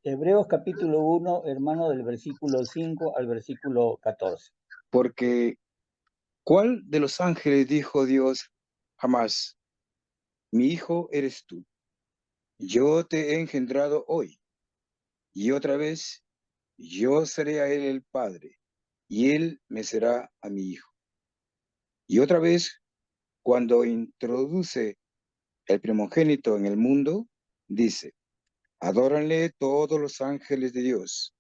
Hebreos capítulo 1, hermano, del versículo 5 al versículo 14. Porque ¿cuál de los ángeles dijo Dios jamás, mi hijo eres tú? Yo te he engendrado hoy. Y otra vez, yo seré a él el padre, y él me será a mi hijo. Y otra vez, cuando introduce el primogénito en el mundo, dice, adóranle todos los ángeles de Dios.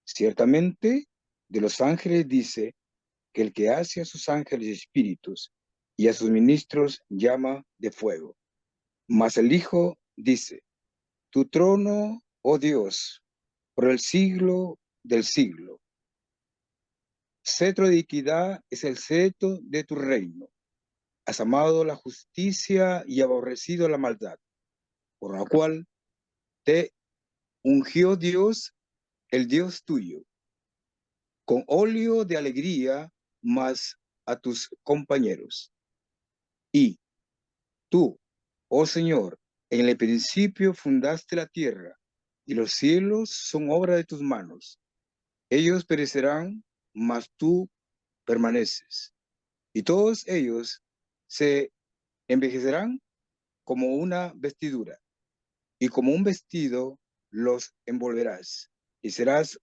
Ciertamente, de los ángeles dice que el que hace a sus ángeles espíritus y a sus ministros llama de fuego. Mas el Hijo dice, tu trono, oh Dios, por el siglo del siglo. Cetro de equidad es el cetro de tu reino. Has amado la justicia y aborrecido la maldad, por la cual te ungió Dios, el Dios tuyo, con óleo de alegría más a tus compañeros. Y tú, oh Señor, en el principio fundaste la tierra, y los cielos son obra de tus manos. Ellos perecerán, mas tú permaneces. Y todos ellos se envejecerán como una vestidura, y como un vestido los envolverás, y serás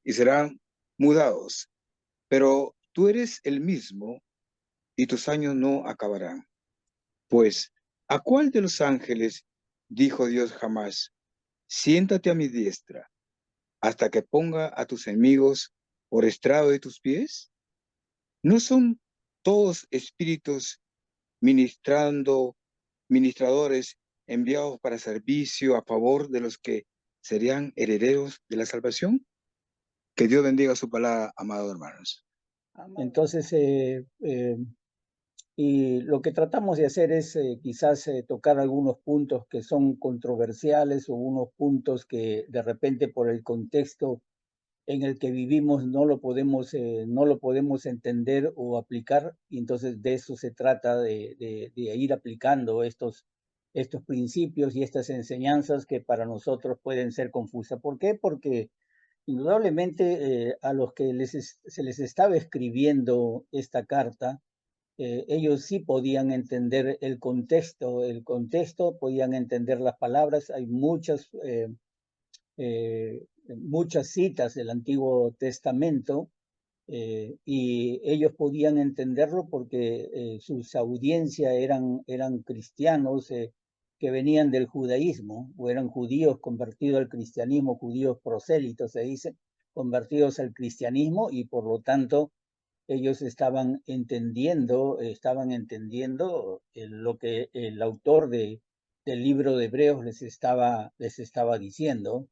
y serán mudados. Pero tú eres el mismo, y tus años no acabarán. Pues, ¿a cuál de los ángeles dijo Dios jamás, siéntate a mi diestra, hasta que ponga a tus enemigos por estrado de tus pies? ¿No son todos espíritus ministrando, ministradores enviados para servicio a favor de los que serían herederos de la salvación? Que Dios bendiga su palabra, amados hermanos. Entonces, y lo que tratamos de hacer es quizás tocar algunos puntos que son controversiales o unos puntos que de repente por el contexto en el que vivimos no lo podemos entender o aplicar, y entonces de eso se trata de ir aplicando estos principios y estas enseñanzas que para nosotros pueden ser confusas. ¿Por qué? Porque indudablemente a los que se les estaba escribiendo esta carta, ellos sí podían entender el contexto, podían entender las palabras. Hay muchas citas del Antiguo Testamento, y ellos podían entenderlo porque sus audiencias eran cristianos que venían del judaísmo, o eran judíos convertidos al cristianismo, judíos prosélitos, se dice, convertidos al cristianismo, y por lo tanto ellos estaban entendiendo lo que el autor del libro de Hebreos les estaba diciendo.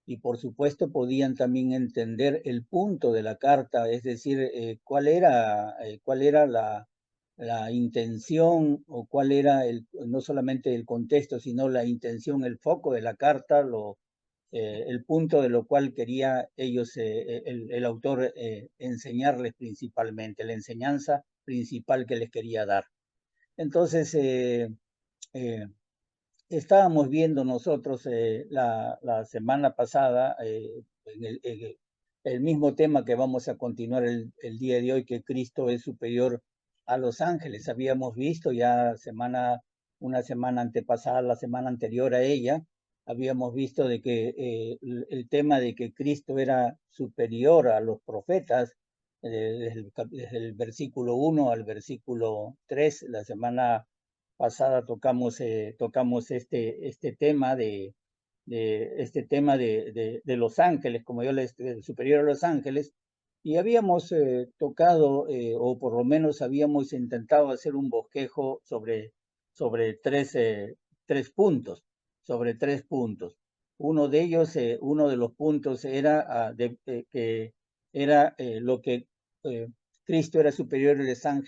Y por supuesto podían también entender el punto de la carta, es decir, cuál era la intención, o cuál era no solamente el contexto, sino la intención, el foco de la carta, el punto de lo cual quería ellos, el autor, enseñarles principalmente, la enseñanza principal que les quería dar. Entonces, eh, estábamos viendo nosotros la semana pasada el mismo tema que vamos a continuar el día de hoy, que Cristo es superior a los ángeles. Habíamos visto ya una semana antepasada, la semana anterior a ella, habíamos visto de que el tema de que Cristo era superior a los profetas, desde el versículo 1 al versículo 3, la semana pasada tocamos este tema de los ángeles, como yo les superior a los ángeles, y habíamos tocado, o por lo menos habíamos intentado hacer un bosquejo sobre sobre tres puntos. Uno de ellos, uno de los puntos era que era lo que eh, Cristo era superior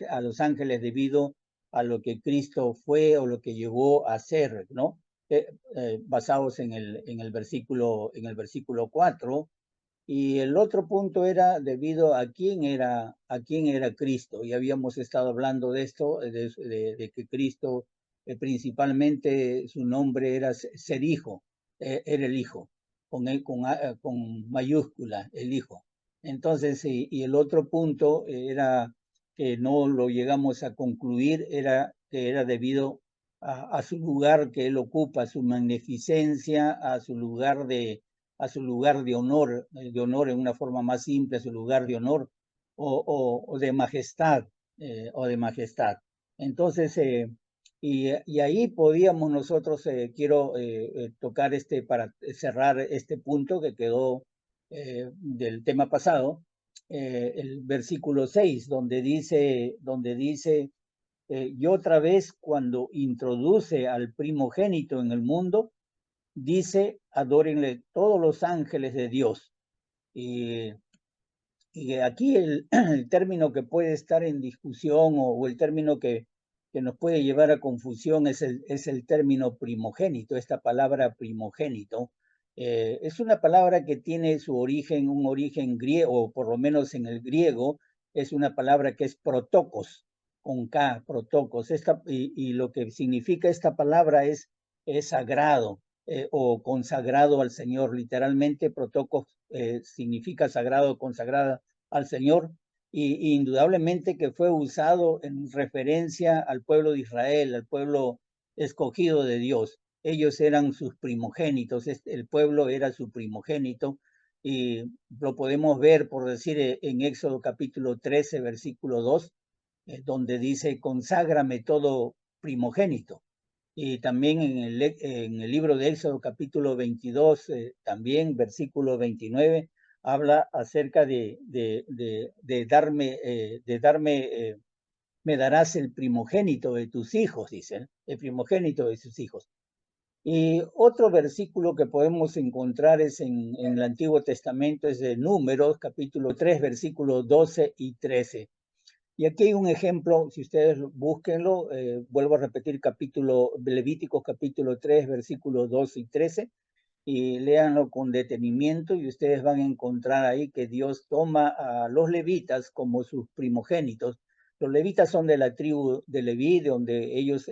a los ángeles debido a lo que Cristo fue o lo que llegó a ser, ¿no? Basados en el versículo 4. Y el otro punto era debido a quién era Cristo. Y habíamos estado hablando de esto, de que Cristo, principalmente su nombre era ser hijo, era el Hijo, con mayúscula, el Hijo. Entonces, y el otro punto era que no lo llegamos a concluir, era que era debido a su lugar que él ocupa, a su magnificencia, a su lugar de honor en una forma más simple, a su lugar de honor o de majestad, o de majestad. Entonces, y ahí podíamos nosotros, quiero tocar para cerrar este punto que quedó del tema pasado, el versículo 6, donde dice y otra vez cuando introduce al primogénito en el mundo, dice, adórenle todos los ángeles de Dios. Y aquí el término que puede estar en discusión o el término que nos puede llevar a confusión es el término primogénito, esta palabra primogénito. Es una palabra que tiene su origen, un origen griego, o por lo menos en el griego, es una palabra que es protokos, con K, protokos. Y lo que significa esta palabra es sagrado, o consagrado al Señor. Literalmente, protokos significa sagrado, consagrada al Señor, y indudablemente que fue usado en referencia al pueblo de Israel, al pueblo escogido de Dios. Ellos eran sus primogénitos, el pueblo era su primogénito, y lo podemos ver, por decir, en Éxodo capítulo 13, versículo 2, donde dice, conságrame todo primogénito. Y también en el libro de Éxodo capítulo 22, también versículo 29, habla acerca de darme, me darás el primogénito de tus hijos, dicen, el primogénito de sus hijos. Y otro versículo que podemos encontrar es en el Antiguo Testamento, es de Números, capítulo 3, versículos 12 y 13. Y aquí hay un ejemplo, si ustedes búsquenlo, vuelvo a repetir, Levíticos capítulo 3, versículos 12 y 13, y léanlo con detenimiento y ustedes van a encontrar ahí que Dios toma a los levitas como sus primogénitos. Los levitas son de la tribu de Leví, donde ellos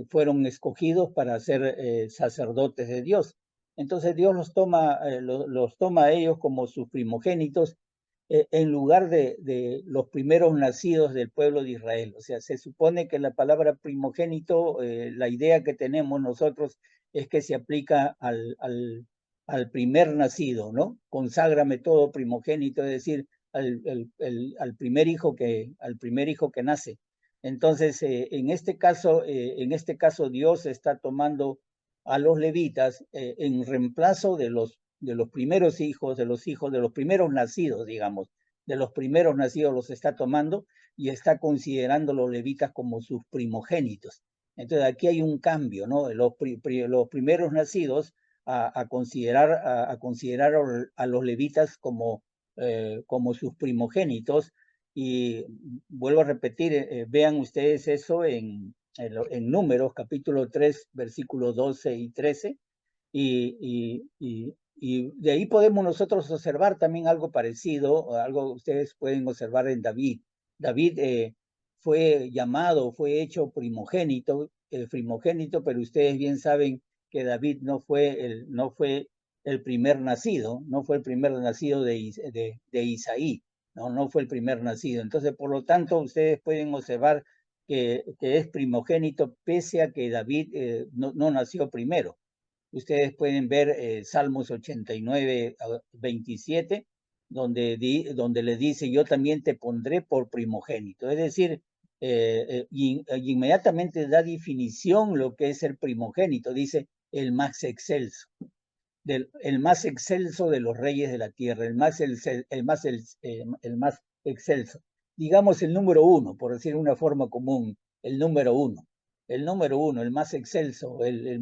fueron escogidos para ser sacerdotes de Dios. Entonces Dios los toma a ellos como sus primogénitos, en lugar de los primeros nacidos del pueblo de Israel. O sea, se supone que la palabra primogénito, la idea que tenemos nosotros es que se aplica al primer nacido, ¿no? Conságrame todo primogénito, es decir, al primer hijo que nace. Entonces, en este caso Dios está tomando a los levitas en reemplazo de los primeros hijos, de los primeros nacidos, digamos, de los primeros nacidos los está tomando y está considerando los levitas como sus primogénitos. Entonces aquí hay un cambio, ¿no? Los primeros nacidos a considerar a los levitas como sus primogénitos. Y vuelvo a repetir, vean ustedes eso en Números, capítulo 3, versículos 12 y 13, y de ahí podemos nosotros observar también algo parecido, algo ustedes pueden observar en David. David fue llamado, fue hecho primogénito, pero ustedes bien saben que David no fue el primer nacido, no fue el primer nacido de Isaí, no fue el primer nacido. Entonces, por lo tanto, ustedes pueden observar que es primogénito pese a que David no nació primero. Ustedes pueden ver Salmos 89, 27, donde le dice, yo también te pondré por primogénito. Es decir, inmediatamente da definición lo que es el primogénito. Dice, el más excelso, el más excelso de los reyes de la tierra, el más excelso. Digamos el número uno, por decir de una forma común, el número uno. El número uno, el más excelso, el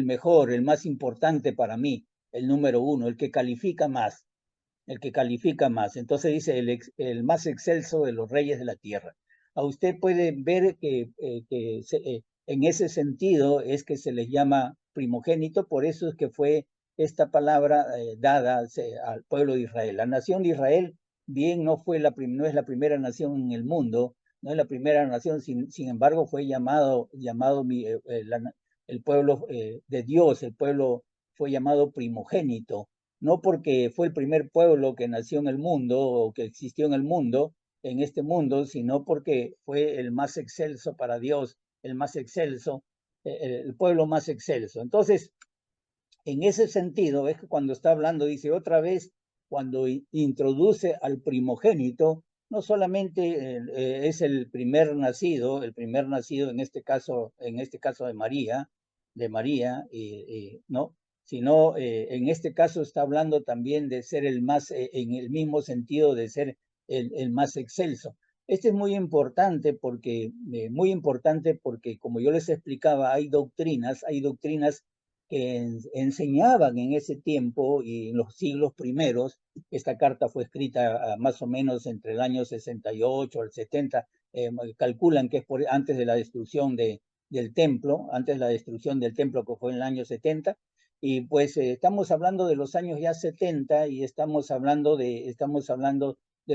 mejor, el más importante para mí, el número uno, el que califica más, el que califica más. Entonces dice el más excelso de los reyes de la tierra. A usted puede ver que en ese sentido es que se les llama primogénito, por eso es que fue esta palabra dada al pueblo de Israel. La nación de Israel, bien, no es la primera nación en el mundo, no es la primera nación, sin embargo fue de Dios, el pueblo fue llamado primogénito, no porque fue el primer pueblo que nació en el mundo o que existió en el mundo, en este mundo, sino porque fue el más excelso para Dios, el más excelso, el pueblo más excelso. Entonces, en ese sentido, es que cuando está hablando, dice otra vez, cuando introduce al primogénito, no solamente es el primer nacido en este caso de María, ¿no? Sino en este caso está hablando también de ser el más, en el mismo sentido de ser el más excelso. Este es muy importante porque, como yo les explicaba, hay doctrinas que enseñaban en ese tiempo y en los siglos primeros. Esta carta fue escrita más o menos entre el año 68 al 70, calculan que es antes de la destrucción del templo, antes de la destrucción del templo que fue en el año 70, y pues estamos hablando de los años ya 70 y estamos hablando de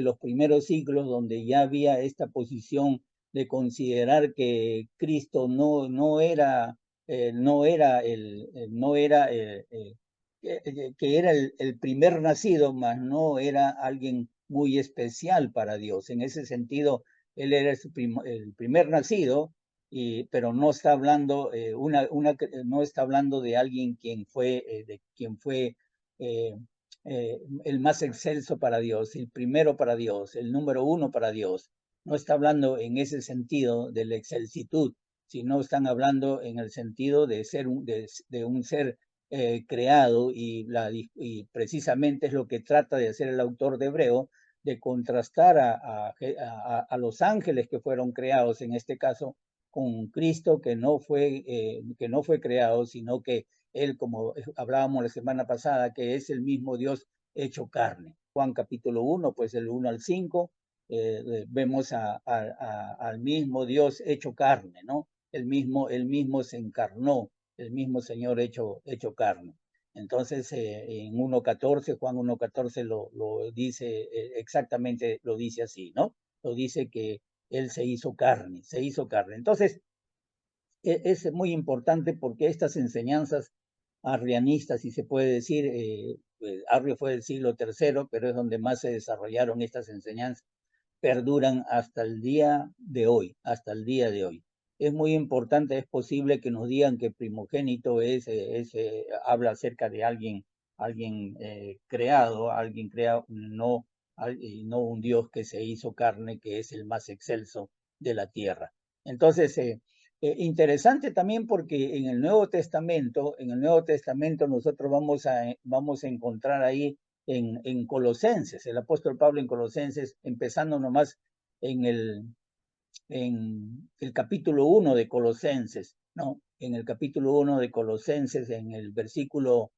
los primeros siglos donde ya había esta posición de considerar que Cristo no era que era el primer nacido, mas no era alguien muy especial para Dios. En ese sentido, él era el primer nacido, pero no está hablando no está hablando de alguien quien fue eh, el más excelso para Dios, el primero para Dios, el número uno para Dios. No está hablando en ese sentido de la excelsitud, sino están hablando en el sentido de ser de un ser creado, y precisamente es lo que trata de hacer el autor de Hebreo, de contrastar a los ángeles que fueron creados, en este caso, con Cristo, que no fue creado, sino que él, como hablábamos la semana pasada, que es el mismo Dios hecho carne. Juan capítulo 1, pues el 1 al 5, vemos al mismo Dios hecho carne, ¿no? El mismo se encarnó, el mismo Señor hecho carne. Entonces, en 1.14, Juan 1.14 lo dice exactamente, lo dice así, ¿no? Lo dice que Él se hizo carne, se hizo carne. Entonces, es muy importante porque estas enseñanzas arrianistas, si se puede decir, pues, Arrio fue del siglo III, pero es donde más se desarrollaron estas enseñanzas, perduran hasta el día de hoy, hasta el día de hoy. Es muy importante, es posible que nos digan que primogénito habla acerca de alguien creado, no un Dios que se hizo carne, que es el más excelso de la tierra. Entonces, interesante también porque en el Nuevo Testamento nosotros vamos a encontrar ahí en Colosenses, el apóstol Pablo en Colosenses, empezando nomás en el capítulo 1 de Colosenses, ¿no? En el capítulo 1 de Colosenses, en el versículo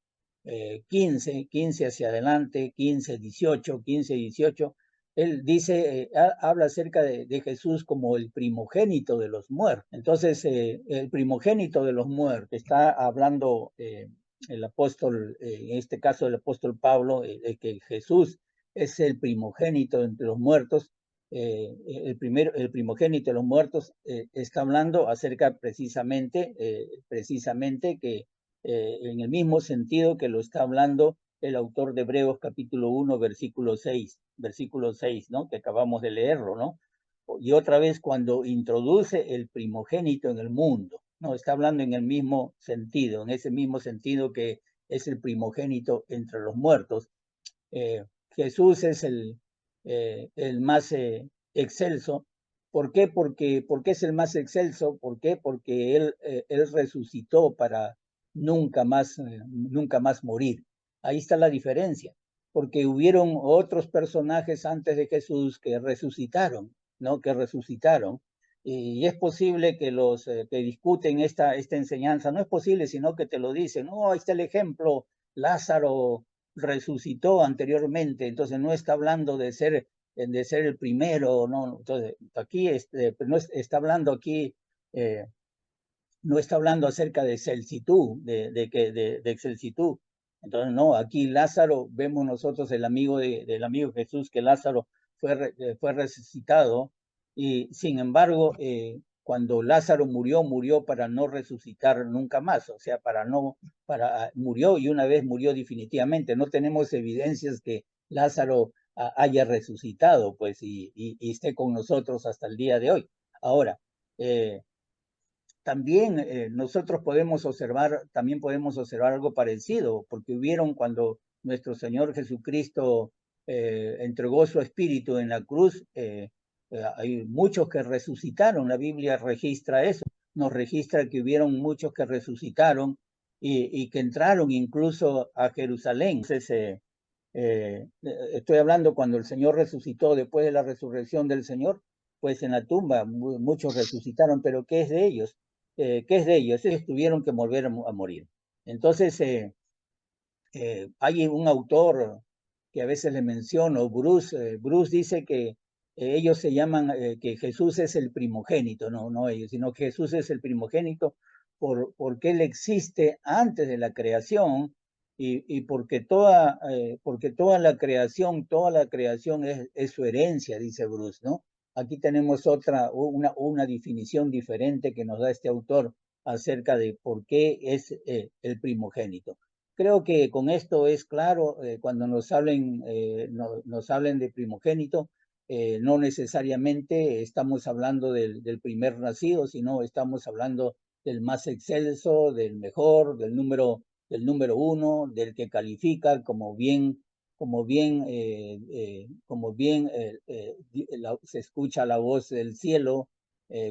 15 hacia adelante, 15, 18, él dice, habla acerca de Jesús como el primogénito de los muertos. Entonces, el primogénito de los muertos, está hablando el apóstol, en este caso el apóstol Pablo, que Jesús es el primogénito entre los muertos. El primogénito de los muertos, está hablando acerca precisamente que en el mismo sentido que lo está hablando el autor de Hebreos capítulo 1, versículo 6, ¿no? Que acabamos de leerlo, ¿no? Y otra vez cuando introduce el primogénito en el mundo, ¿no? Está hablando en el mismo sentido, en ese mismo sentido que es el primogénito entre los muertos. Jesús es el más excelso. ¿Por qué? Porque es el más excelso. ¿Por qué? Porque él resucitó para nunca más morir. Ahí está la diferencia, porque hubieron otros personajes antes de Jesús que resucitaron, ¿no? Que resucitaron. Y es posible que los que discuten esta enseñanza, no es posible, sino que te lo dicen, no, ahí está el ejemplo, Lázaro resucitó anteriormente, entonces no está hablando de ser el primero, no, entonces aquí está hablando aquí, no está hablando acerca de excelsitud, de excelsitud. Entonces, no, aquí Lázaro, vemos nosotros del amigo Jesús, que Lázaro fue resucitado, y sin embargo, cuando Lázaro murió, murió para no resucitar nunca más, o sea, murió y una vez murió definitivamente. No tenemos evidencias que Lázaro haya resucitado, pues, y esté con nosotros hasta el día de hoy. Ahora, también nosotros también podemos observar algo parecido, porque hubieron cuando nuestro Señor Jesucristo entregó su espíritu en la cruz, hay muchos que resucitaron, la Biblia registra eso, nos registra que hubieron muchos que resucitaron y que entraron incluso a Jerusalén. Entonces, estoy hablando cuando el Señor resucitó, después de la resurrección del Señor, pues en la tumba muchos resucitaron, pero ¿qué es de ellos? ¿Qué es de ellos? Ellos tuvieron que volver a morir. Entonces, hay un autor que a veces le menciono, Bruce dice que ellos se llaman, que Jesús es el primogénito, no ellos, sino que Jesús es el primogénito porque Él existe antes de la creación y porque toda la creación es su herencia, dice Bruce, ¿no? Aquí tenemos una definición diferente que nos da este autor acerca de por qué es el primogénito. Creo que con esto es claro, cuando nos hablen de primogénito, no necesariamente estamos hablando del primer nacido, sino estamos hablando del más excelso, del mejor, del número uno, del que califica se escucha la voz del cielo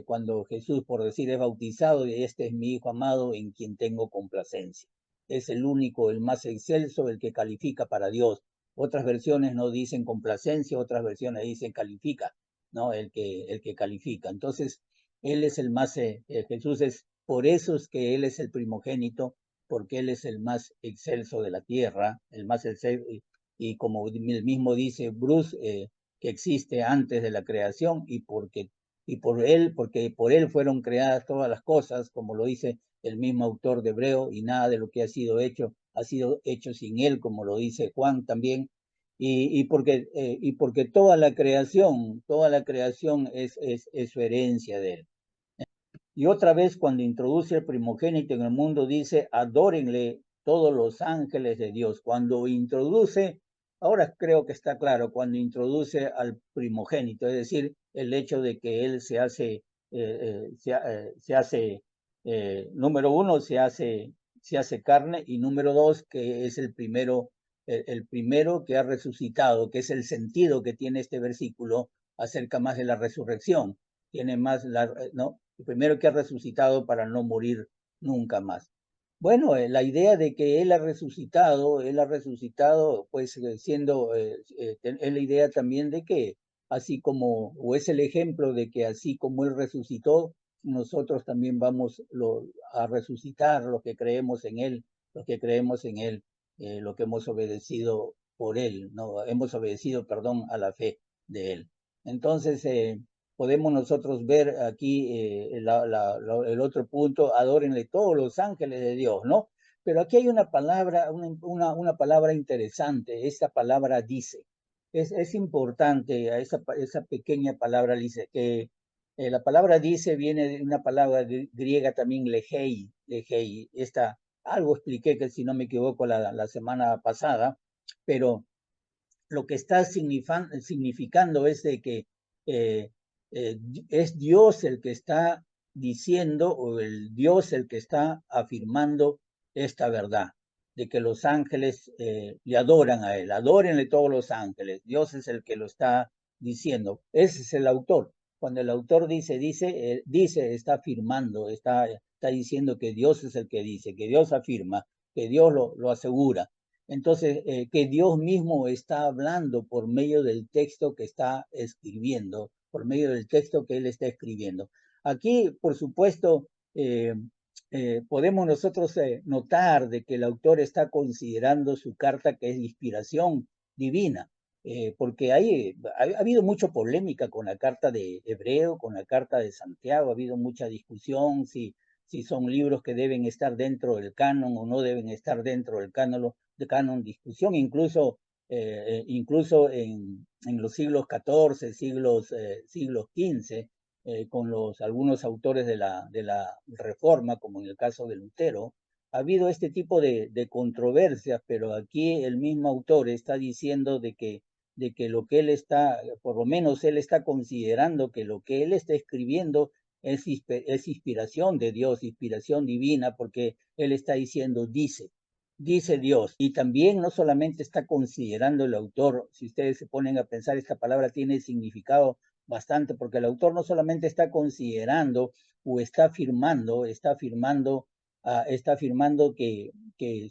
cuando Jesús, por decir, es bautizado, y este es mi Hijo amado en quien tengo complacencia. Es el único, el más excelso, el que califica para Dios. Otras versiones no dicen complacencia, otras versiones dicen califica, ¿no? El que califica. Entonces, Él es el más, Jesús es, por eso es que Él es el primogénito, porque Él es el más excelso de la tierra, el más excelso, y como él mismo dice Bruce, que existe antes de la creación, porque por Él fueron creadas todas las cosas, como lo dice el mismo autor de Hebreo, y nada de lo que ha sido hecho sin Él, como lo dice Juan también, y porque toda la creación es su herencia de Él. Y otra vez, cuando introduce el primogénito en el mundo, dice, adórenle todos los ángeles de Dios. Cuando introduce, ahora creo que está claro, cuando introduce al primogénito, es decir, el hecho de que él número uno, se hace carne, y número dos, que es el primero que ha resucitado, que es el sentido que tiene este versículo acerca más de la resurrección. Tiene más, ¿no? El primero que ha resucitado para no morir nunca más. Bueno, la idea de que él ha resucitado, pues es la idea también de que o es el ejemplo de que así como él resucitó, nosotros también vamos a resucitar los que creemos en él, lo que hemos obedecido por él, no, hemos obedecido, perdón, a la fe de él. Entonces, podemos nosotros ver aquí el otro punto, adórenle todos los ángeles de Dios, ¿no? Pero aquí hay una palabra, una palabra interesante, esta palabra dice. Es importante esa pequeña palabra dice, que la palabra dice viene de una palabra griega también, legei, algo expliqué que si no me equivoco la semana pasada, pero lo que está significando es de que eh, es Dios el que está diciendo, o el Dios el que está afirmando esta verdad, de que los ángeles le adoran a Él. Adórenle todos los ángeles. Dios es el que lo está diciendo. Ese es el autor. Cuando el autor dice, está afirmando, está diciendo que Dios es el que dice, que Dios afirma, que Dios lo asegura. Entonces, que Dios mismo está hablando por medio del texto que está escribiendo, por medio del texto que Él está escribiendo. Aquí, por supuesto, podemos nosotros notar de que el autor está considerando su carta que es inspiración divina, porque ha habido mucha polémica con la carta de Hebreo, con la carta de Santiago, ha habido mucha discusión si son libros que deben estar dentro del canon o no deben estar dentro del canon, discusión, incluso en los siglos XIV, siglos XV, con algunos autores de la Reforma, como en el caso de Lutero, ha habido este tipo de controversias, pero aquí el mismo autor está diciendo de que lo que él está, por lo menos él está considerando que lo que él está escribiendo es inspiración de Dios, inspiración divina, porque él está diciendo, dice Dios. Y también no solamente está considerando el autor, si ustedes se ponen a pensar, esta palabra tiene significado bastante, porque el autor no solamente está considerando o está afirmando, está afirmando que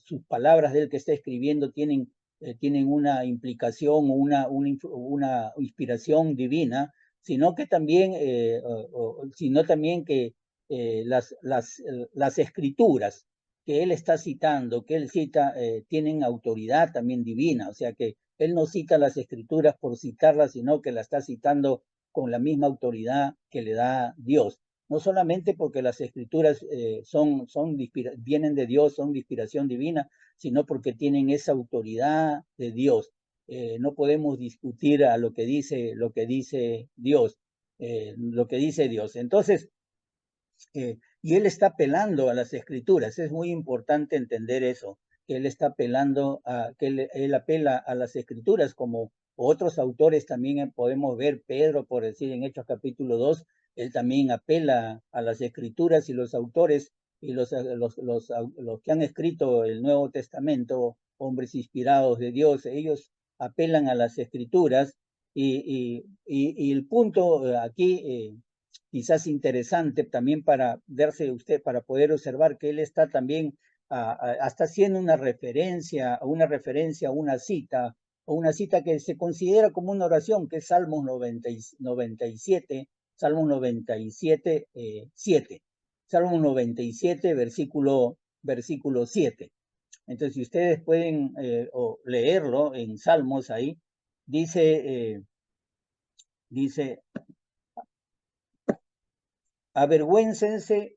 sus palabras del que está escribiendo tienen una implicación o una inspiración divina, sino que también, sino también que las escrituras que él está citando, que él cita, tienen autoridad también divina, o sea que él no cita las escrituras por citarlas, sino que la está citando con la misma autoridad que le da Dios. No solamente porque las escrituras vienen de Dios, son de inspiración divina, sino porque tienen esa autoridad de Dios. No podemos discutir a lo que dice Dios, lo que dice Dios. Entonces, y él está apelando a las escrituras. Es muy importante entender eso, que él está apelando él apela a las escrituras, como otros autores también podemos ver. Pedro, por decir, en Hechos capítulo 2, él también apela a las escrituras, y los autores y los que han escrito el Nuevo Testamento, hombres inspirados de Dios, ellos apelan a las escrituras. Y el punto aquí, quizás interesante también para verse usted, para poder observar que él está también está haciendo una referencia a una cita que se considera como una oración, que es Salmos 97, Salmos 97, 7. Salmos 97, versículo 7. Entonces, si ustedes pueden leerlo en Salmos ahí, dice, avergüéncense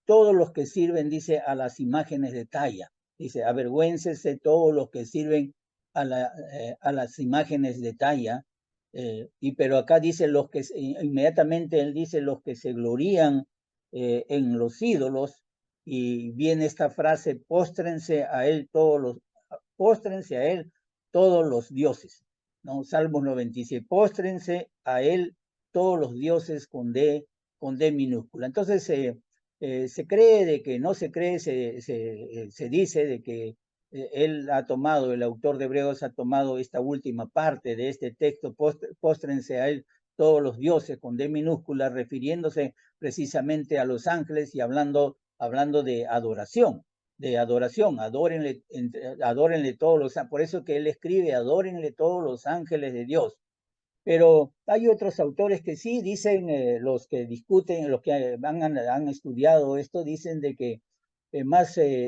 todos los que sirven, dice, a las imágenes de talla. Dice, avergüéncense todos los que sirven a las imágenes de talla. Pero acá dice inmediatamente él dice los que se glorían en los ídolos, y viene esta frase, póstrense a él todos los dioses. ¿No? Salmos 97, póstrense a él todos los dioses con D minúscula. Entonces, se cree de que no se cree, se dice de que él ha tomado, el autor de Hebreos ha tomado esta última parte de este texto, póstrense a él todos los dioses con D minúscula, refiriéndose precisamente a los ángeles y hablando de adoración, adórenle todos los, por eso que él escribe, adórenle todos los ángeles de Dios. Pero hay otros autores que sí dicen, los que discuten, los que han estudiado esto, dicen de que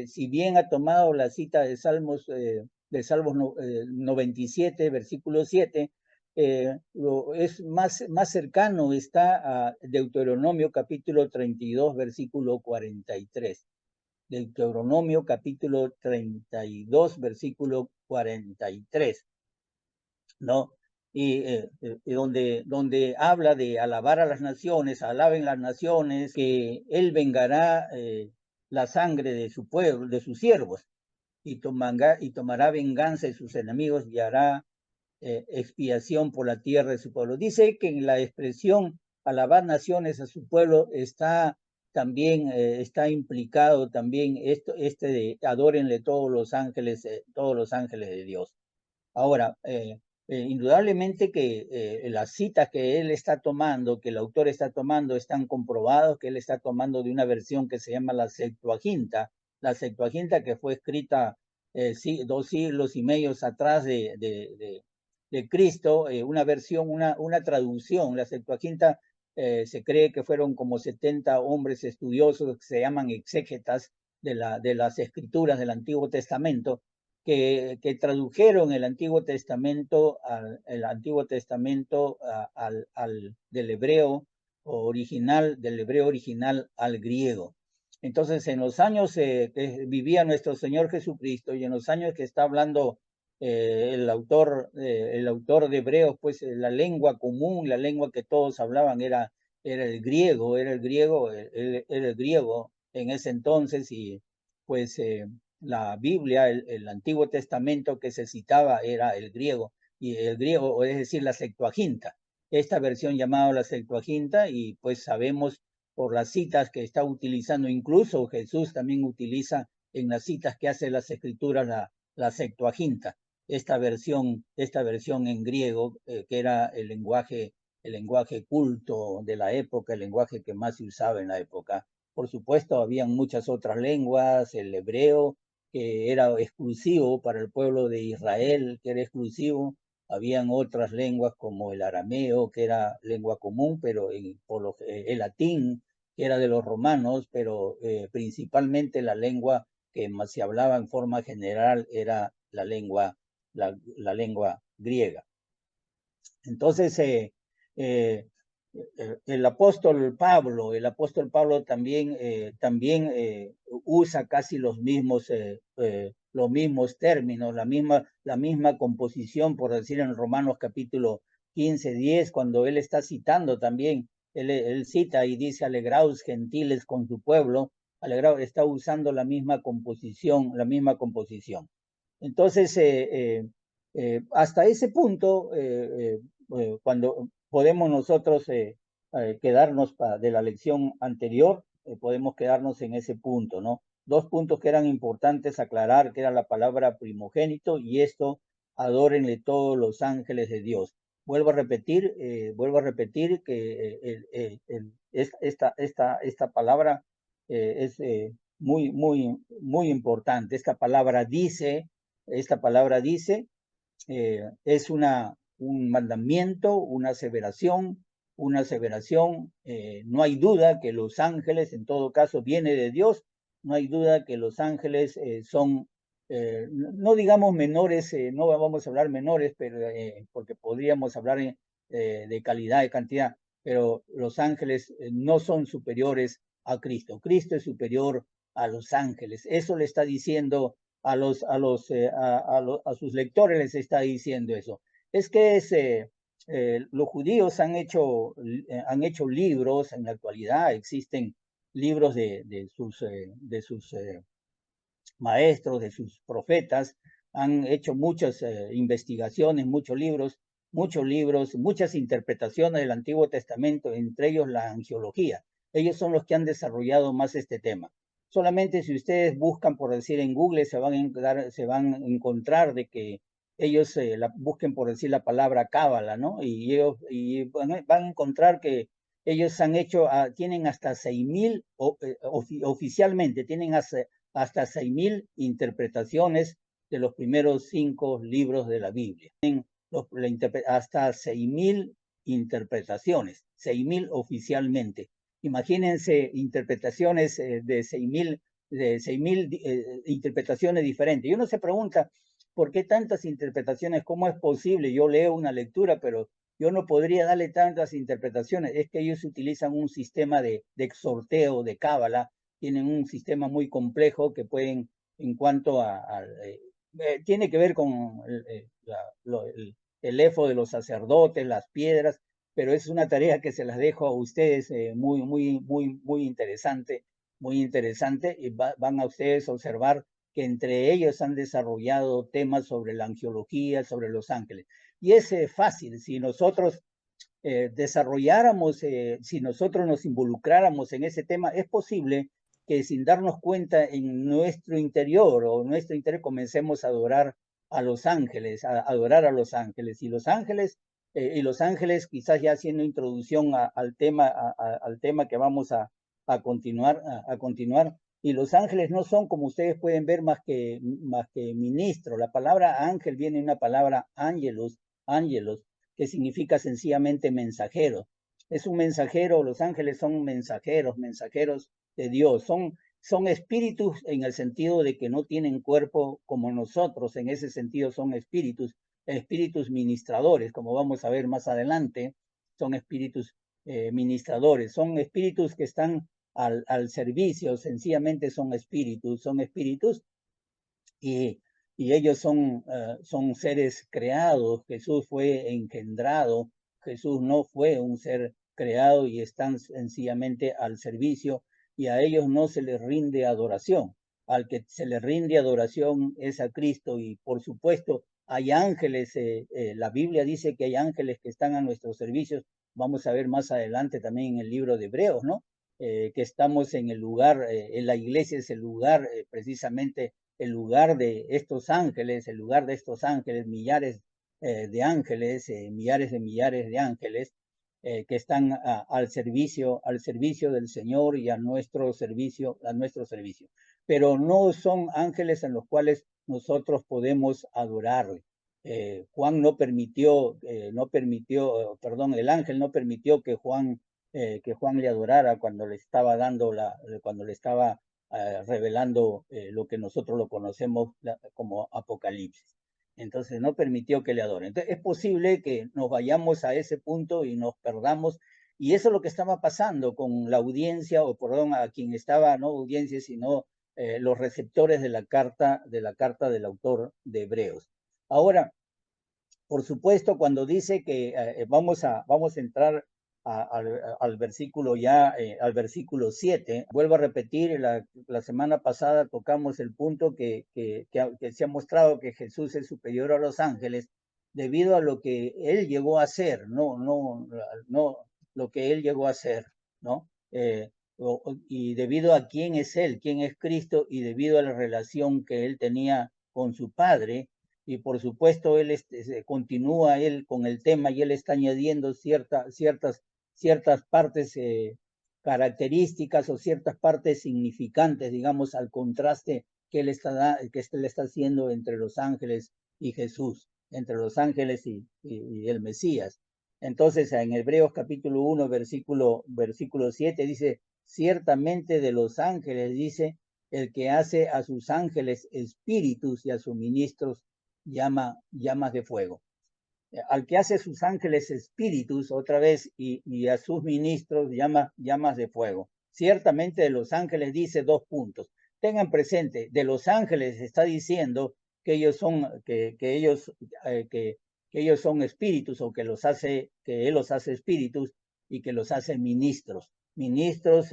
si bien ha tomado la cita de Salmos 97, versículo 7, es más cercano está a Deuteronomio capítulo 32, versículo 43. Deuteronomio capítulo 32, versículo 43, ¿no? Y donde habla de alabar a las naciones, alaben las naciones, que él vengará la sangre de su pueblo, de sus siervos, y tomará venganza de sus enemigos y hará expiación por la tierra de su pueblo. Dice que en la expresión alabar naciones a su pueblo está implicado también de adórenle todos los ángeles de Dios. Ahora, indudablemente que las citas que él está tomando, que el autor está tomando, están comprobados que él está tomando de una versión que se llama la Septuaginta que fue escrita 2 siglos y medio atrás de Cristo, una versión, una traducción. La Septuaginta se cree que fueron como 70 hombres estudiosos que se llaman exégetas de las escrituras del Antiguo Testamento, que tradujeron el Antiguo Testamento del hebreo original al griego. Entonces, en los años que vivía nuestro Señor Jesucristo, y en los años que está hablando el autor de Hebreos, pues la lengua común, la lengua que todos hablaban era era el griego, era el griego en ese entonces, y pues la Biblia, el Antiguo Testamento que se citaba era el griego, y el griego, es decir, la Septuaginta, esta versión llamada la Septuaginta, y pues sabemos por las citas que está utilizando, incluso Jesús también utiliza en las citas que hace las escrituras la Septuaginta, esta versión en griego, que era el lenguaje culto de la época, el lenguaje que más se usaba en la época. Por supuesto, habían muchas otras lenguas, el hebreo, que era exclusivo para el pueblo de Israel, que era exclusivo. Habían otras lenguas como el arameo, que era lengua común, pero el latín, que era de los romanos, pero principalmente la lengua que más se hablaba en forma general era la lengua griega. Entonces, el apóstol Pablo también usa casi los mismos términos, la misma composición, por decir en Romanos capítulo 15, 10, cuando él está citando también, él cita y dice, alegraos gentiles con su pueblo, alegraos, está usando la misma composición, Entonces, hasta ese punto, cuando podemos nosotros quedarnos de la lección anterior, podemos quedarnos en ese punto, ¿no? Dos puntos que eran importantes aclarar, que era la palabra primogénito y esto, adórenle todos los ángeles de Dios. Vuelvo a repetir que esta palabra es muy importante. Esta palabra dice, es un mandamiento, una aseveración. No hay duda que los ángeles, en todo caso, viene de Dios. No hay duda que los ángeles son, no digamos menores, no vamos a hablar menores, pero, porque podríamos hablar de calidad, de cantidad, pero los ángeles no son superiores a Cristo. Cristo es superior a los ángeles. Eso le está diciendo a sus lectores, les está diciendo eso. Es que los judíos han hecho libros, en la actualidad existen libros de sus maestros, de sus profetas, han hecho muchas investigaciones, muchos libros, muchas interpretaciones del Antiguo Testamento, entre ellos la angiología. Ellos son los que han desarrollado más este tema. Solamente si ustedes buscan, por decir, en Google, se van a encontrar de que ellos busquen, por decir, la palabra cábala, ¿no? Y van a encontrar que ellos tienen hasta 6.000, oficialmente, tienen hasta 6.000 interpretaciones de los primeros 5 libros de la Biblia. Hasta 6.000 interpretaciones, 6.000 oficialmente. Imagínense interpretaciones de 6.000 interpretaciones diferentes. Y uno se pregunta, ¿por qué tantas interpretaciones? ¿Cómo es posible? Yo leo una lectura, pero yo no podría darle tantas interpretaciones. Es que ellos utilizan un sistema de sorteo, de cábala, tienen un sistema muy complejo que pueden, en cuanto tiene que ver con el efo de los sacerdotes, las piedras, pero es una tarea que se las dejo a ustedes muy interesante, y van a ustedes a observar que entre ellos han desarrollado temas sobre la angiología, sobre los ángeles. Y es fácil, si nosotros si nosotros nos involucráramos en ese tema, es posible que sin darnos cuenta en nuestro interior comencemos a adorar a los ángeles, y los ángeles, quizás ya haciendo introducción al tema que vamos a continuar, y los ángeles no son, como ustedes pueden ver, más que ministro. La palabra ángel viene de una palabra ángelos, que significa sencillamente mensajero. Es un mensajero, los ángeles son mensajeros de Dios, son espíritus en el sentido de que no tienen cuerpo como nosotros, en ese sentido son espíritus ministradores, como vamos a ver más adelante, son espíritus ministradores, son espíritus que están al servicio, sencillamente son espíritus, y ellos son seres creados. Jesús fue engendrado, Jesús no fue un ser creado y están sencillamente al servicio, y a ellos no se les rinde adoración. Al que se le rinde adoración es a Cristo, y por supuesto hay ángeles, la Biblia dice que hay ángeles que están a nuestros servicios. Vamos a ver más adelante también en el libro de Hebreos, ¿no? Que estamos en el lugar, en la iglesia es el lugar, precisamente el lugar de estos ángeles, el lugar de estos ángeles, millares de ángeles, millares de ángeles, que están al servicio del Señor y a nuestro servicio, Pero no son ángeles en los cuales nosotros podemos adorarle. Juan no permitió, perdón, el ángel no permitió que Juan le adorara cuando le estaba cuando le estaba revelando lo que nosotros lo conocemos como Apocalipsis. Entonces no permitió que le adoren. Entonces es posible que nos vayamos a ese punto y nos perdamos. Y eso es lo que estaba pasando con la audiencia, o perdón, a quien estaba, no audiencia, sino los receptores de la carta del autor de Hebreos. Ahora, por supuesto, cuando dice que vamos a entrar al versículo al versículo 7, vuelvo a repetir, la semana pasada tocamos el punto que se ha mostrado que Jesús es superior a los ángeles debido a lo que él llegó a hacer, no lo que él llegó a hacer, ¿no? Y debido a quién es él, quién es Cristo, y debido a la relación que él tenía con su Padre. Y por supuesto él continúa él con el tema, y él está añadiendo ciertas partes características, o ciertas partes significantes, digamos, al contraste que él está haciendo entre los ángeles y Jesús, entre los ángeles y el Mesías. Entonces en Hebreos capítulo 1, versículo 7 dice: ciertamente de los ángeles, dice, el que hace a sus ángeles espíritus y a sus ministros llamas de fuego. Al que hace sus ángeles espíritus, otra vez, y a sus ministros llamas de fuego. Ciertamente de los ángeles dice 2 puntos. Tengan presente, de los ángeles está diciendo que ellos son, que ellos son espíritus, o que él los hace espíritus y que los hace ministros. Ministros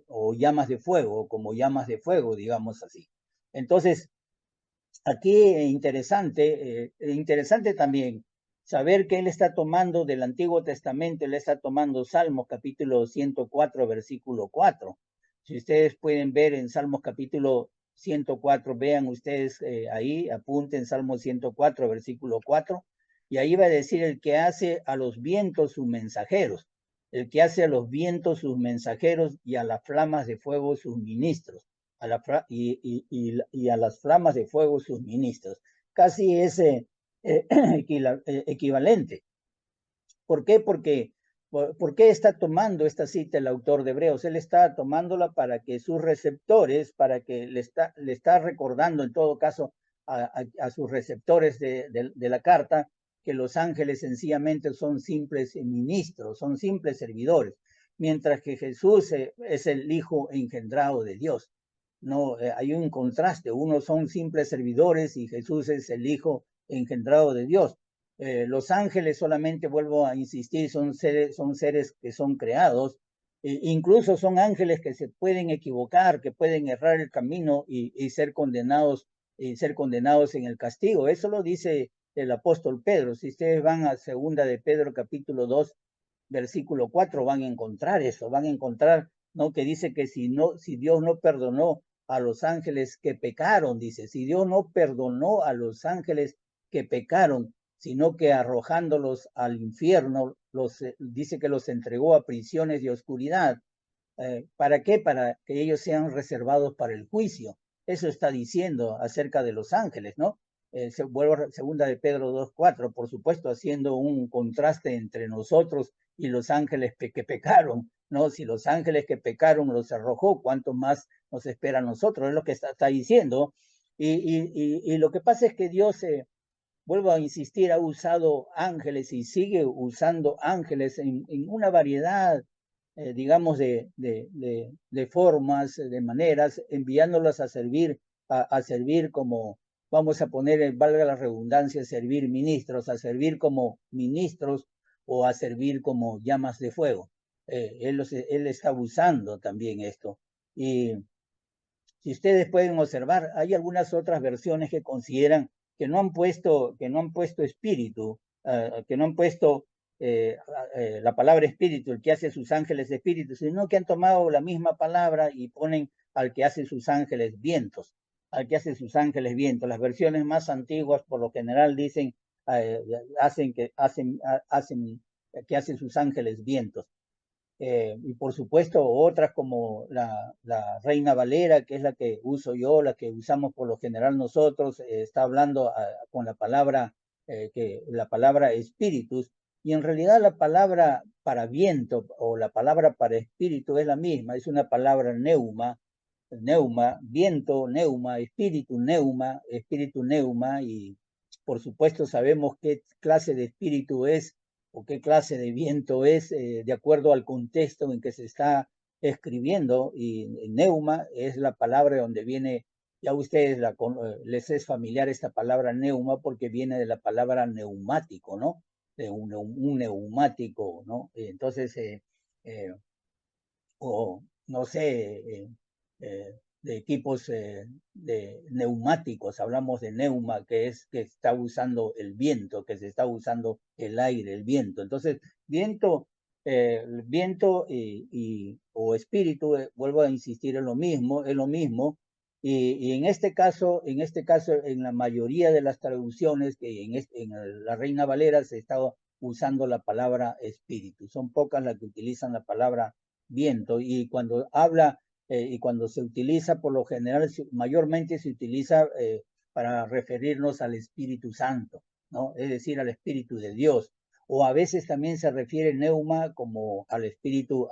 o llamas de fuego, como llamas de fuego, digamos así. Entonces, aquí interesante también saber que él está tomando del Antiguo Testamento, él está tomando Salmos capítulo 104, versículo 4. Si ustedes pueden ver en Salmos capítulo 104, vean ustedes ahí, apunten Salmos 104, versículo 4, y ahí va a decir: el que hace a los vientos sus mensajeros, el que hace a los vientos sus mensajeros, y a las flamas de fuego sus ministros. Y a las flamas de fuego sus ministros. Casi es equivalente. ¿Por qué? ¿Por qué está tomando esta cita el autor de Hebreos? Él está tomándola para que sus receptores, para que le está recordando en todo caso a sus receptores de la carta, que los ángeles sencillamente son simples ministros, son simples servidores, mientras que Jesús es el Hijo engendrado de Dios. No, hay un contraste: unos son simples servidores y Jesús es el Hijo engendrado de Dios. Los ángeles, solamente vuelvo a insistir, son seres que son creados. Incluso son ángeles que se pueden equivocar, que pueden errar el camino y ser condenados en el castigo. Eso lo dice el apóstol Pedro. Si ustedes van a segunda de Pedro capítulo 2, versículo 4, van a encontrar eso, van a encontrar, ¿no?, que dice que si Dios no perdonó a los ángeles que pecaron, dice, si Dios no perdonó a los ángeles que pecaron, sino que arrojándolos al infierno, dice que los entregó a prisiones de oscuridad. ¿Para qué? Para que ellos sean reservados para el juicio. Eso está diciendo acerca de los ángeles, ¿no? Segunda de Pedro 2:4, por supuesto, haciendo un contraste entre nosotros y los ángeles que pecaron, ¿no? Si los ángeles que pecaron los arrojó, ¿cuánto más nos espera a nosotros? Es lo que está diciendo. Y lo que pasa es que Dios, vuelvo a insistir, ha usado ángeles y sigue usando ángeles en una variedad, digamos, de formas, de maneras, enviándolos a servir como, vamos a poner, valga la redundancia, servir ministros, a servir como ministros o a servir como llamas de fuego. Él está usando también esto. Y si ustedes pueden observar, hay algunas otras versiones que consideran que no han puesto espíritu, que no han puesto la palabra espíritu, el que hace sus ángeles espíritus, sino que han tomado la misma palabra y ponen al que hace sus ángeles vientos, al que hace sus ángeles vientos. Las versiones más antiguas por lo general dicen, hacen que hacen sus ángeles vientos. Y por supuesto otras como la Reina Valera, que es la que uso yo, la que usamos por lo general nosotros, está hablando con la palabra espíritus, y en realidad la palabra para viento o la palabra para espíritu es la misma, es una palabra neuma, viento, neuma, espíritu, neuma, y por supuesto sabemos qué clase de espíritu es o qué clase de viento es de acuerdo al contexto en que se está escribiendo, y neuma es la palabra donde viene, ya ustedes les es familiar esta palabra neuma porque viene de la palabra neumático, ¿no? De un neumático, ¿no? Entonces, o no sé, de equipos de neumáticos, hablamos de neuma, que es que está usando el viento, que se está usando el aire, el viento. Entonces, viento o espíritu, vuelvo a insistir, es lo mismo. Y en la mayoría de las traducciones, que en la Reina Valera se está usando la palabra espíritu. Son pocas las que utilizan la palabra viento, y cuando se utiliza, por lo general, mayormente se utiliza para referirnos al Espíritu Santo, ¿no? Es decir, al Espíritu de Dios. O a veces también se refiere neuma como al espíritu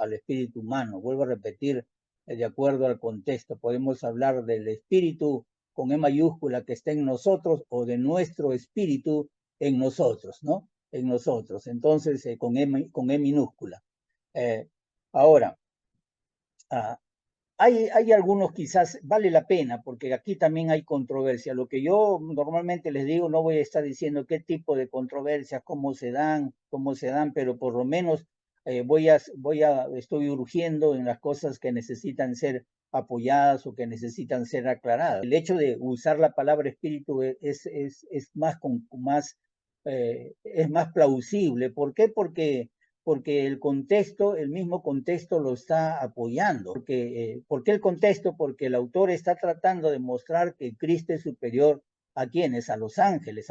humano. Vuelvo a repetir, de acuerdo al contexto, podemos hablar del espíritu con E mayúscula que está en nosotros, o de nuestro espíritu en nosotros, ¿no? En nosotros. Entonces, con E minúscula. Ahora, ah, hay algunos quizás, vale la pena, porque aquí también hay controversia. Lo que yo normalmente les digo, no voy a estar diciendo qué tipo de controversias, cómo se dan, pero por lo menos estoy urgiendo en las cosas que necesitan ser apoyadas o que necesitan ser aclaradas. El hecho de usar la palabra espíritu es más plausible. ¿Por qué? Porque el mismo contexto lo está apoyando. ¿Por qué el contexto? Porque el autor está tratando de mostrar que Cristo es superior a quienes, a los ángeles,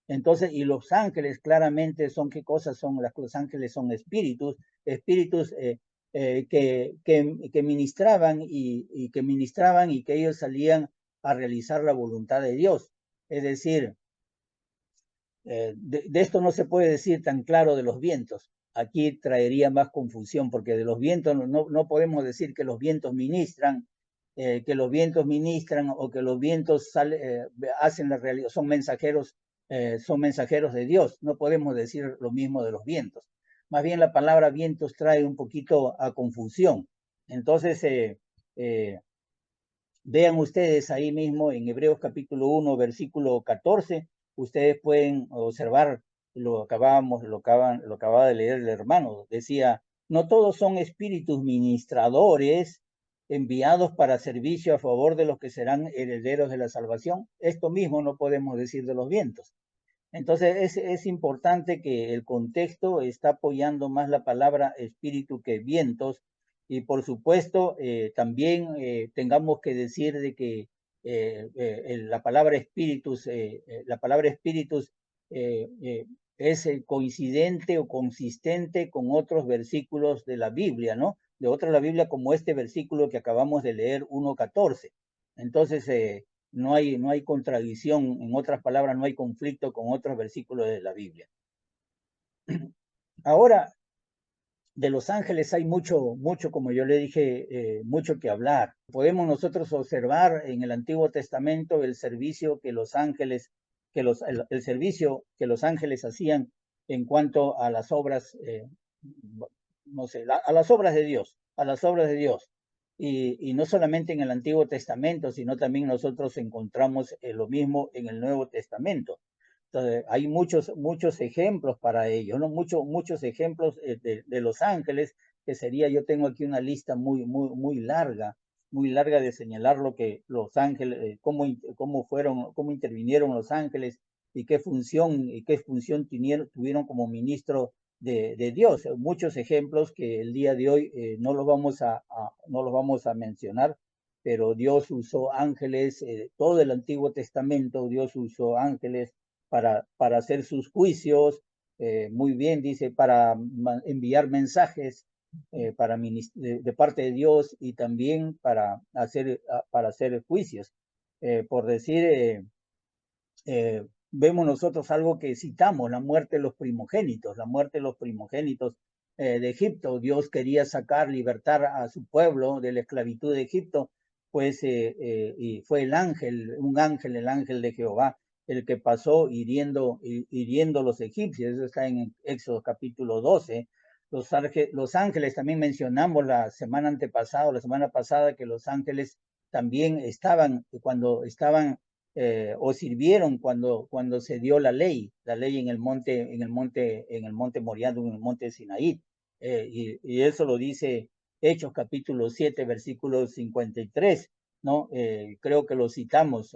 Entonces, y los ángeles claramente son, ¿qué cosas son? Los ángeles son espíritus que ministraban y que ellos salían a realizar la voluntad de Dios. Es decir, de esto no se puede decir tan claro de los vientos. Aquí traería más confusión, porque de los vientos no podemos decir que los vientos ministran, o que los vientos hacen la realidad, son mensajeros de Dios. No podemos decir lo mismo de los vientos. Más bien la palabra vientos trae un poquito a confusión. Entonces, vean ustedes ahí mismo en Hebreos capítulo 1, versículo 14, ustedes pueden observar lo acaba de leer el hermano. Decía, no todos son espíritus ministradores enviados para servicio a favor de los que serán herederos de la salvación. Esto mismo no podemos decir de los vientos. Entonces es importante que el contexto está apoyando más la palabra espíritu que vientos, y por supuesto también tengamos que decir de que la palabra espíritus es coincidente o consistente con otros versículos de la Biblia, ¿no? De otra la Biblia, como este versículo que acabamos de leer, 1:14. Entonces, no hay contradicción, en otras palabras, no hay conflicto con otros versículos de la Biblia. Ahora, de los ángeles hay mucho, como yo le dije, mucho que hablar. Podemos nosotros observar en el Antiguo Testamento el servicio que los ángeles, el servicio que los ángeles hacían en cuanto a las obras, no sé, a las obras de Dios, Y no solamente en el Antiguo Testamento, sino también nosotros encontramos lo mismo en el Nuevo Testamento. Hay muchos ejemplos para ello, ¿no? Muchos ejemplos de los ángeles, que sería, yo tengo aquí una lista muy larga de señalar lo que los ángeles, cómo intervinieron los ángeles y qué función tuvieron como ministro de Dios. Muchos ejemplos que el día de hoy no los vamos a mencionar, pero Dios usó ángeles, todo el Antiguo Testamento, Dios usó ángeles para hacer sus juicios, muy bien, dice, para enviar mensajes de parte de Dios y también para hacer juicios. Por decir, vemos nosotros algo que citamos, la muerte de los primogénitos de Egipto. Dios quería libertar a su pueblo de la esclavitud de Egipto, pues, y fue el ángel de Jehová, el que pasó hiriendo a los egipcios. Eso está en Éxodo capítulo 12. Los ángeles también mencionamos la semana pasada, que los ángeles también o sirvieron cuando se dio la ley en el monte Moriah, en el monte Sinaí, y eso lo dice Hechos capítulo 7, versículo 53, ¿no? Creo que lo citamos,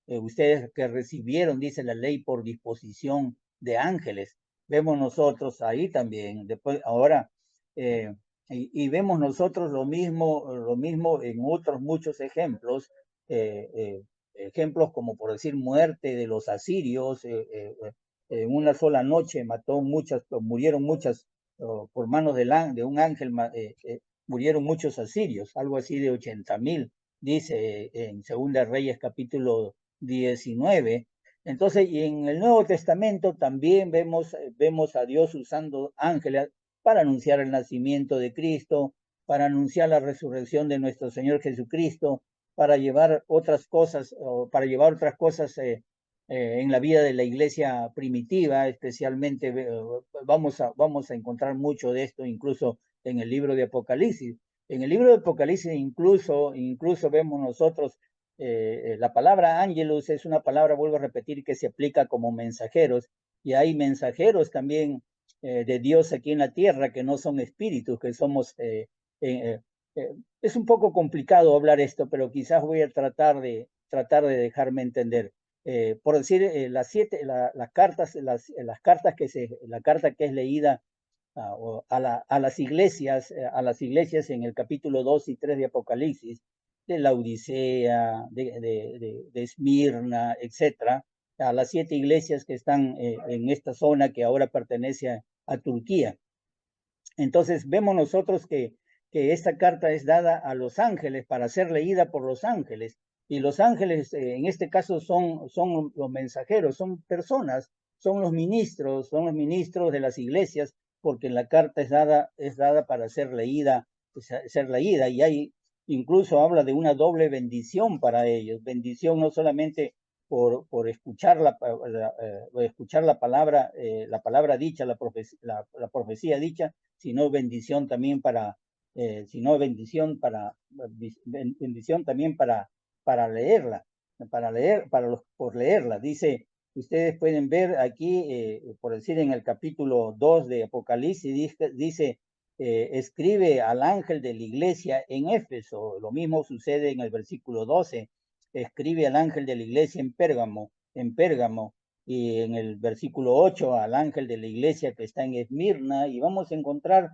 ustedes que recibieron, dice la ley, por disposición de ángeles. Vemos nosotros ahí también, después, ahora, y vemos nosotros lo mismo en otros muchos ejemplos, ejemplos como, por decir, muerte de los asirios. En una sola noche murieron muchas, por manos de un ángel, murieron muchos asirios, algo así de 80,000, dice en Segunda Reyes capítulo 19. Entonces, y en el Nuevo Testamento también vemos a Dios usando ángeles para anunciar el nacimiento de Cristo, para anunciar la resurrección de nuestro Señor Jesucristo, para llevar otras cosas, en la vida de la iglesia primitiva. Especialmente vamos a encontrar mucho de esto incluso en el libro de Apocalipsis. En el libro de Apocalipsis incluso vemos nosotros la palabra ángelos. Es una palabra, vuelvo a repetir, que se aplica como mensajeros, y hay mensajeros también de Dios aquí en la tierra que no son espíritus, que somos es un poco complicado hablar esto, pero quizás voy a tratar de dejarme entender. Por decir, las cartas, la carta que es leída a las iglesias en el capítulo 2 y 3 de Apocalipsis, de la Odisea, de Esmirna, etcétera, a las 7 iglesias que están en esta zona que ahora pertenece a Turquía. Entonces vemos nosotros que esta carta es dada a los ángeles para ser leída por los ángeles, y los ángeles en este caso son los mensajeros, son personas, son los ministros de las iglesias, porque la carta es dada para ser leída, y hay, incluso habla de una doble bendición para ellos. Bendición no solamente por escuchar escuchar la palabra dicha, la profecía dicha, sino bendición también bendición también para leerla, por leerla. Dice, ustedes pueden ver aquí, por decir, en el capítulo 2 de Apocalipsis, dice, escribe al ángel de la iglesia en Éfeso. Lo mismo sucede en el versículo 12, escribe al ángel de la iglesia en Pérgamo, y en el versículo 8 al ángel de la iglesia que está en Esmirna, y vamos a encontrar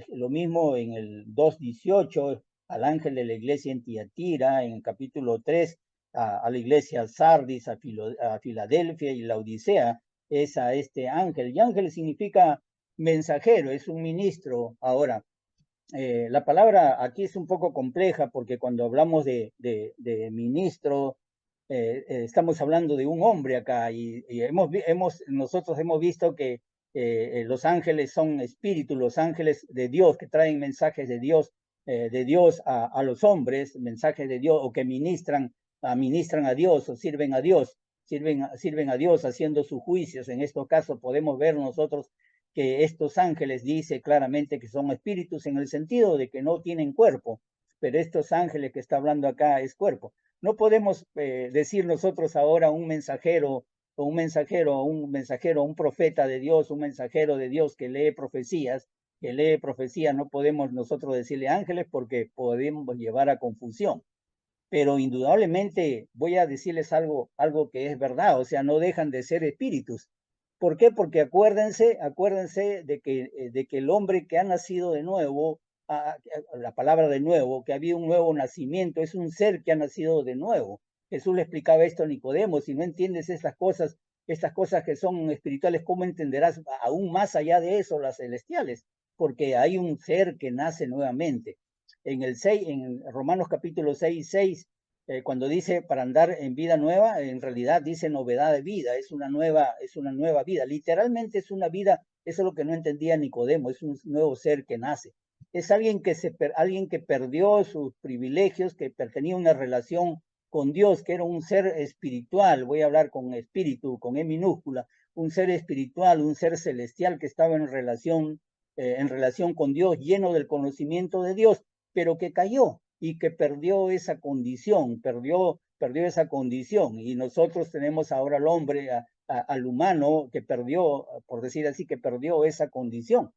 lo mismo en el 2:18 al ángel de la iglesia en Tiatira, en el capítulo 3 a la iglesia Sardis, a Filadelfia y la Odisea, es a este ángel. Y ángel significa mensajero, es un ministro. Ahora, la palabra aquí es un poco compleja, porque cuando hablamos de ministro, estamos hablando de un hombre acá, y nosotros hemos visto que los ángeles son espíritus, los ángeles de Dios que traen mensajes de Dios a los hombres, mensajes de Dios, o que ministran a Dios, o sirven a Dios, sirven a Dios haciendo sus juicios. En este caso podemos ver nosotros que estos ángeles dice claramente que son espíritus, en el sentido de que no tienen cuerpo, pero estos ángeles que está hablando acá es cuerpo. No podemos decir nosotros ahora un mensajero un profeta de Dios, un mensajero de Dios que lee profecías, no podemos nosotros decirle ángeles porque podemos llevar a confusión. Pero indudablemente voy a decirles algo que es verdad, o sea, no dejan de ser espíritus. ¿Por qué? Porque acuérdense de que el hombre que ha nacido de nuevo, la palabra de nuevo, que había un nuevo nacimiento, es un ser que ha nacido de nuevo. Jesús le explicaba esto a Nicodemo: si no entiendes estas cosas que son espirituales, ¿cómo entenderás aún más allá de eso las celestiales? Porque hay un ser que nace nuevamente. En Romanos capítulo 6, cuando dice para andar en vida nueva, en realidad dice novedad de vida, es una nueva vida. Literalmente es una vida, eso es lo que no entendía Nicodemo, es un nuevo ser que nace. Es alguien que perdió sus privilegios, que tenía una relación con Dios, que era un ser espiritual. Voy a hablar con espíritu, con E minúscula, un ser espiritual, un ser celestial que estaba en relación con Dios, lleno del conocimiento de Dios, pero que cayó y que perdió esa condición, perdió esa condición. Y nosotros tenemos ahora al hombre, al humano, que perdió, por decir así, que perdió esa condición.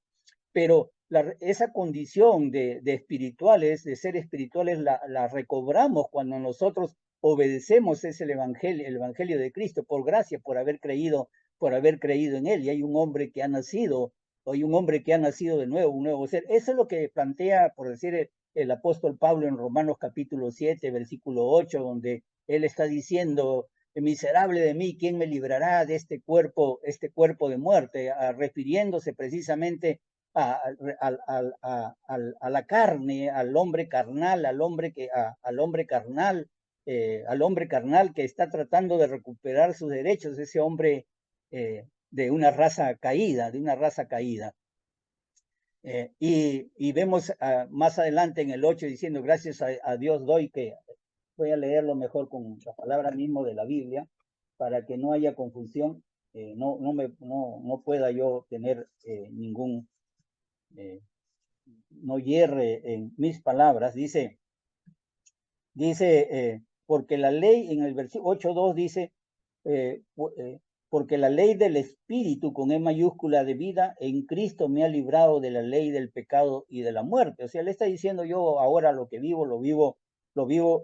Pero esa condición de espirituales, de ser espirituales, la recobramos cuando nosotros obedecemos el evangelio de Cristo, por gracia, por haber creído en él. Y hay un hombre que ha nacido de nuevo, un nuevo ser. Eso es lo que plantea, por decir, el apóstol Pablo en Romanos capítulo 7, versículo 8, donde él está diciendo: miserable de mí, ¿quién me librará de este cuerpo de muerte? Refiriéndose precisamente a la carne, al hombre carnal, al hombre carnal que está tratando de recuperar sus derechos, ese hombre de una raza caída. Y vemos más adelante en el 8 diciendo: gracias a Dios doy, que voy a leerlo mejor con la palabra mismo de la Biblia, para que no haya confusión, no pueda yo tener no hierre en mis palabras. Dice, porque la ley, en el versículo 8:2 dice, porque la ley del Espíritu, con E mayúscula, de vida en Cristo me ha librado de la ley del pecado y de la muerte. O sea, le está diciendo: yo ahora lo que vivo, lo vivo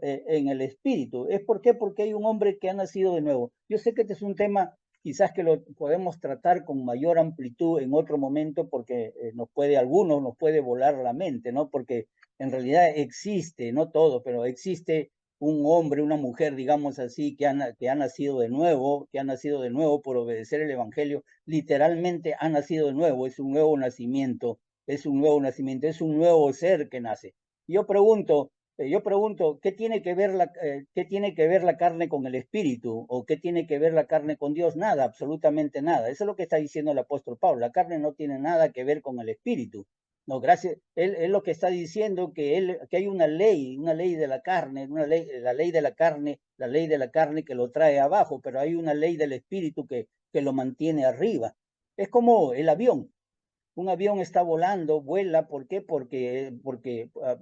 en el Espíritu. ¿Es por qué? Porque hay un hombre que ha nacido de nuevo. Yo sé que este es un tema quizás que lo podemos tratar con mayor amplitud en otro momento, porque nos puede volar la mente, ¿no? Porque en realidad existe, no todo, pero existe un hombre, una mujer, digamos así, que ha nacido de nuevo, por obedecer el evangelio. Literalmente ha nacido de nuevo, es un nuevo nacimiento, es un nuevo ser que nace. Yo pregunto, ¿qué tiene que ver la carne con el espíritu? ¿O qué tiene que ver la carne con Dios? Nada, absolutamente nada. Eso es lo que está diciendo el apóstol Pablo. La carne no tiene nada que ver con el espíritu. No, gracias. Él lo que está diciendo, que hay una ley de la carne, la ley de la carne que lo trae abajo, pero hay una ley del espíritu que lo mantiene arriba. Es como el avión. Un avión está volando, vuela. ¿Por qué? Porque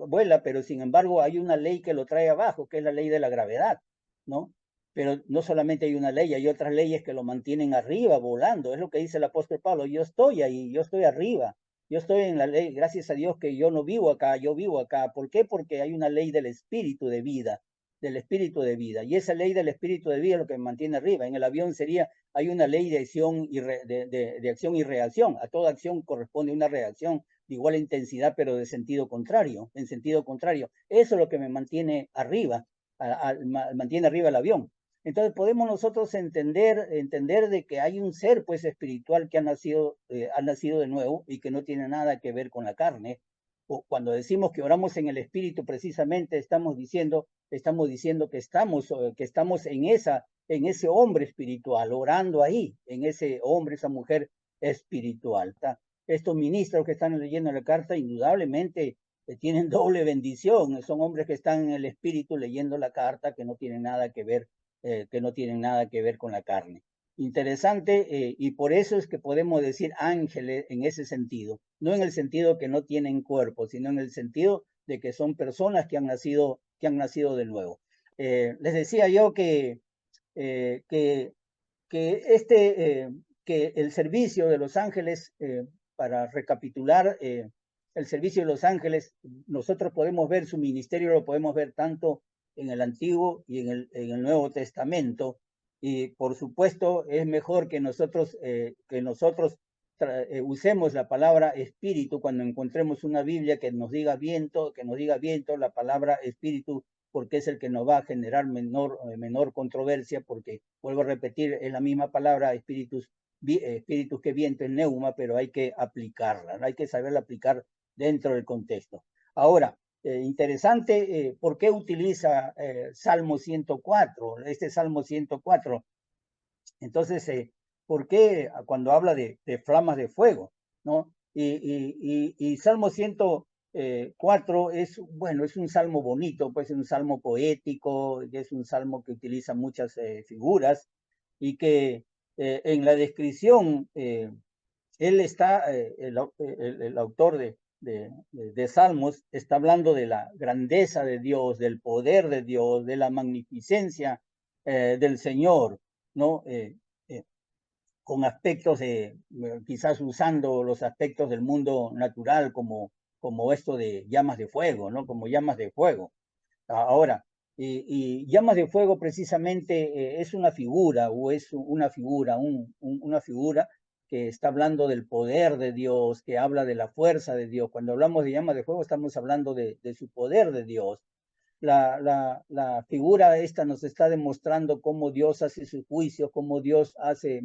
vuela, pero sin embargo hay una ley que lo trae abajo, que es la ley de la gravedad, ¿no? Pero no solamente hay una ley, hay otras leyes que lo mantienen arriba, volando. Es lo que dice el apóstol Pablo: yo estoy ahí, yo estoy arriba, yo estoy en la ley. Gracias a Dios que yo no vivo acá, yo vivo acá. ¿Por qué? Porque hay una ley del espíritu de vida, y esa ley del espíritu de vida es lo que me mantiene arriba. En el avión hay una ley de acción de acción y reacción. A toda acción corresponde una reacción de igual intensidad, pero en sentido contrario. Eso es lo que me mantiene arriba, mantiene arriba el avión. Entonces podemos nosotros entender de que hay un ser, pues, espiritual que ha nacido de nuevo, y que no tiene nada que ver con la carne. O cuando decimos que oramos en el espíritu, precisamente estamos diciendo que estamos en ese hombre espiritual, orando ahí, en ese hombre, esa mujer espiritual. Estos ministros que están leyendo la carta, indudablemente tienen doble bendición. Son hombres que están en el espíritu leyendo la carta, que no tienen nada que ver con la carne. Interesante, y por eso es que podemos decir ángeles en ese sentido, no en el sentido que no tienen cuerpo, sino en el sentido de que son personas que han nacido de nuevo. Les decía yo que que el servicio de los ángeles, para recapitular, el servicio de los ángeles, nosotros podemos ver su ministerio, lo podemos ver tanto en el Antiguo y en el Nuevo Testamento, y por supuesto es mejor que nosotros usemos la palabra espíritu cuando encontremos una Biblia que nos diga viento, la palabra espíritu, porque es el que nos va a generar menor controversia, porque, vuelvo a repetir, es la misma palabra, espíritus que viento en neuma, pero hay que aplicarla, hay que saberla aplicar dentro del contexto. Ahora, interesante, ¿por qué utiliza Salmo 104? Este Salmo 104. Entonces, ¿por qué cuando habla de flamas de fuego? ¿No? Y Salmo 104 es, bueno, es un salmo bonito, pues es un salmo poético, es un salmo que utiliza muchas figuras y que en la descripción, él está, el autor de Salmos está hablando de la grandeza de Dios, del poder de Dios, de la magnificencia del Señor, ¿no? Con aspectos quizás usando los aspectos del mundo natural como esto de llamas de fuego, ¿no? Como llamas de fuego. Ahora, y llamas de fuego precisamente es una figura, o es una figura, una figura que está hablando del poder de Dios, que habla de la fuerza de Dios. Cuando hablamos de llamas de fuego estamos hablando de su poder de Dios. La figura esta nos está demostrando cómo Dios hace sus juicios, cómo Dios hace,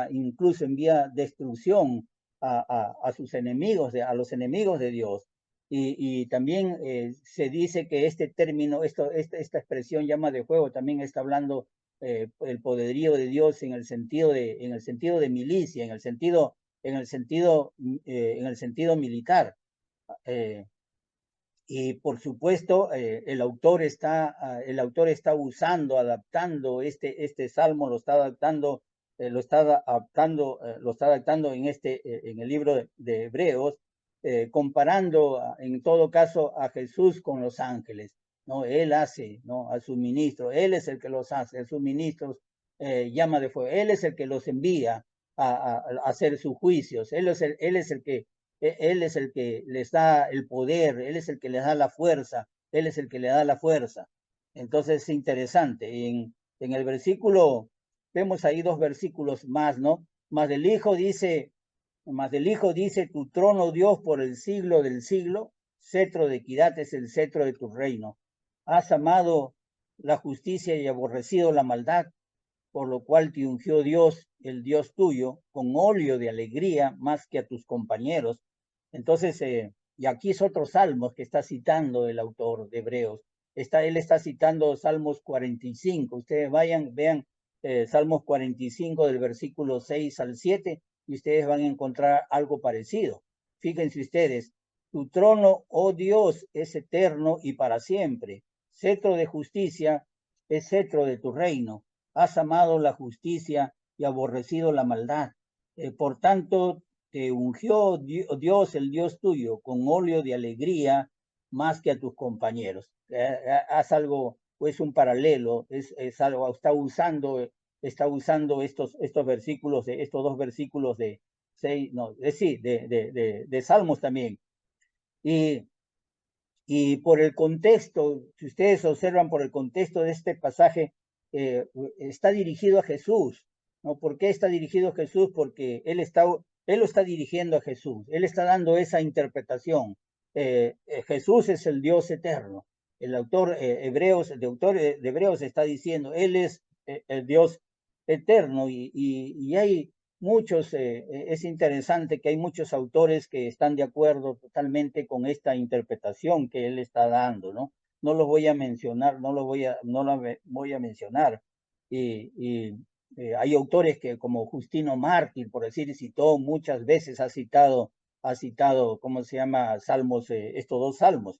incluso envía destrucción a sus enemigos, a los enemigos de Dios. Y también se dice que este término, esta expresión llama de fuego, también está hablando el poderío de Dios en el sentido de milicia, en el sentido militar. Y por supuesto, el autor está usando, adaptando este salmo, lo está adaptando en el libro de Hebreos, comparando en todo caso a Jesús con los ángeles, ¿no? Él hace, ¿no? A sus ministros, él es el que los hace, a sus ministros llama de fuego, él es el que los envía a hacer sus juicios, él es el que él es el que les da el poder, Él es el que les da la fuerza, Él es el que le da la fuerza. Entonces es interesante. En el versículo, vemos ahí dos versículos más, ¿no? Más del Hijo dice, tu trono, Dios, por el siglo del siglo, cetro de equidad es el cetro de tu reino. Has amado la justicia y aborrecido la maldad, por lo cual te ungió Dios, el Dios tuyo, con óleo de alegría más que a tus compañeros. Entonces, y aquí es otro salmos que está citando el autor de Hebreos. Él está citando Salmos 45. Ustedes vean Salmos 45 del versículo 6 al 7 y ustedes van a encontrar algo parecido. Fíjense ustedes, tu trono, oh Dios, es eterno y para siempre. Cetro de justicia es cetro de tu reino. Has amado la justicia y aborrecido la maldad. Por tanto, te ungió Dios, el Dios tuyo, con óleo de alegría más que a tus compañeros. Haz algo, pues un paralelo, es algo, está usando estos versículos, estos dos versículos de 6, no, sí, de Salmos también. Y por el contexto, si ustedes observan por el contexto de este pasaje, está dirigido a Jesús, ¿no? ¿Por qué está dirigido a Jesús? Porque él lo está dirigiendo a Jesús, él está dando esa interpretación. Jesús es el Dios eterno. El autor de Hebreos está diciendo, él es el Dios eterno y hay muchos, es interesante que hay muchos autores que están de acuerdo totalmente con esta interpretación que él está dando, ¿no? No los voy a mencionar, no lo voy a mencionar. Hay autores que, como Justino Mártir, por decir, citó muchas veces, ha citado, ¿cómo se llama? Salmos, estos dos salmos,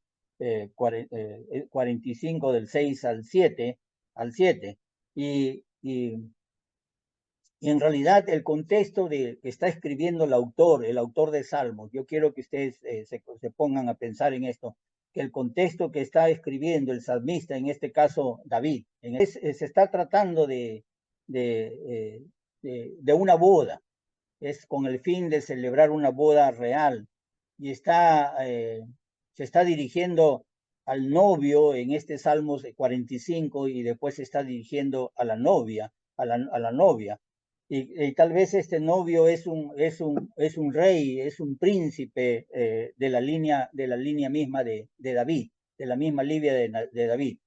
45 del 6 al 7, y en realidad el contexto que está escribiendo el autor de Salmos, yo quiero que ustedes se pongan a pensar en esto, que el contexto que está escribiendo el salmista, en este caso David, se está tratando de de una boda. Es con el fin de celebrar una boda real. Y se está dirigiendo al novio en este Salmos 45 y después se está dirigiendo a la novia, a la novia. Y tal vez este novio es un rey, es un príncipe de la línea misma de David, de la misma línea de David.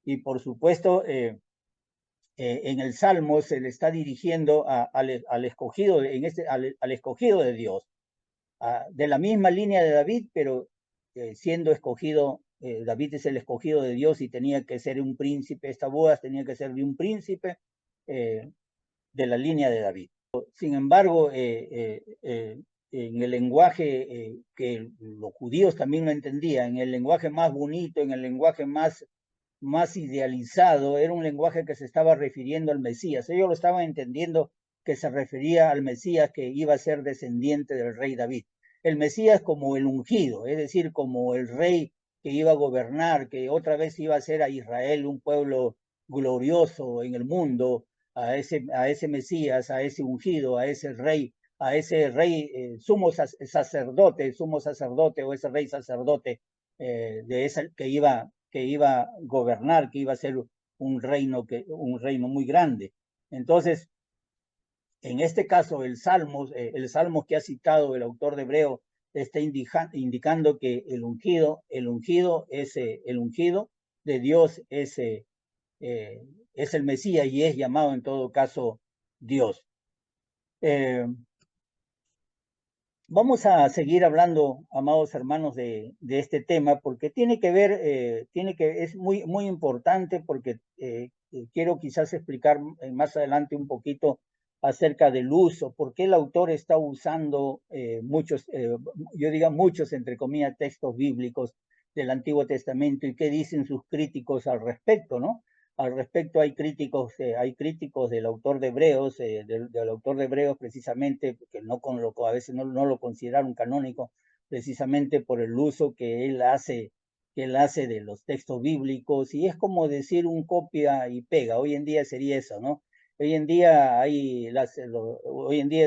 Y por supuesto, en el Salmo se le está dirigiendo al escogido, al escogido de Dios, de la misma línea de David, pero siendo escogido, David es el escogido de Dios y tenía que ser un príncipe, esta boda tenía que ser de un príncipe de la línea de David. Sin embargo, en el lenguaje que los judíos también lo entendían, en el lenguaje más bonito, en el lenguaje más idealizado, era un lenguaje que se estaba refiriendo al Mesías. Ellos lo estaban entendiendo que se refería al Mesías que iba a ser descendiente del rey David. El Mesías como el ungido, es decir, como el rey que iba a gobernar, que otra vez iba a ser a Israel un pueblo glorioso en el mundo, a ese Mesías, a ese ungido, a ese rey sumo sacerdote o ese rey sacerdote de esa, que iba a gobernar, que iba a ser un reino muy grande. Entonces, en este caso, el Salmo que ha citado el autor de Hebreo está indicando que el ungido de Dios es el Mesías y es llamado en todo caso Dios. Vamos a seguir hablando, amados hermanos, de este tema, porque tiene que ver, es muy importante, porque quiero quizás explicar más adelante un poquito acerca del uso, por qué el autor está usando muchos, yo diga muchos, entre comillas, textos bíblicos del Antiguo Testamento y qué dicen sus críticos al respecto, ¿no? Al respecto hay críticos del autor de Hebreos, del autor de Hebreos precisamente, que a veces no lo consideraron canónico, precisamente por el uso que él hace de los textos bíblicos, y es como decir un copia y pega. Hoy en día sería eso, ¿no? Hoy en día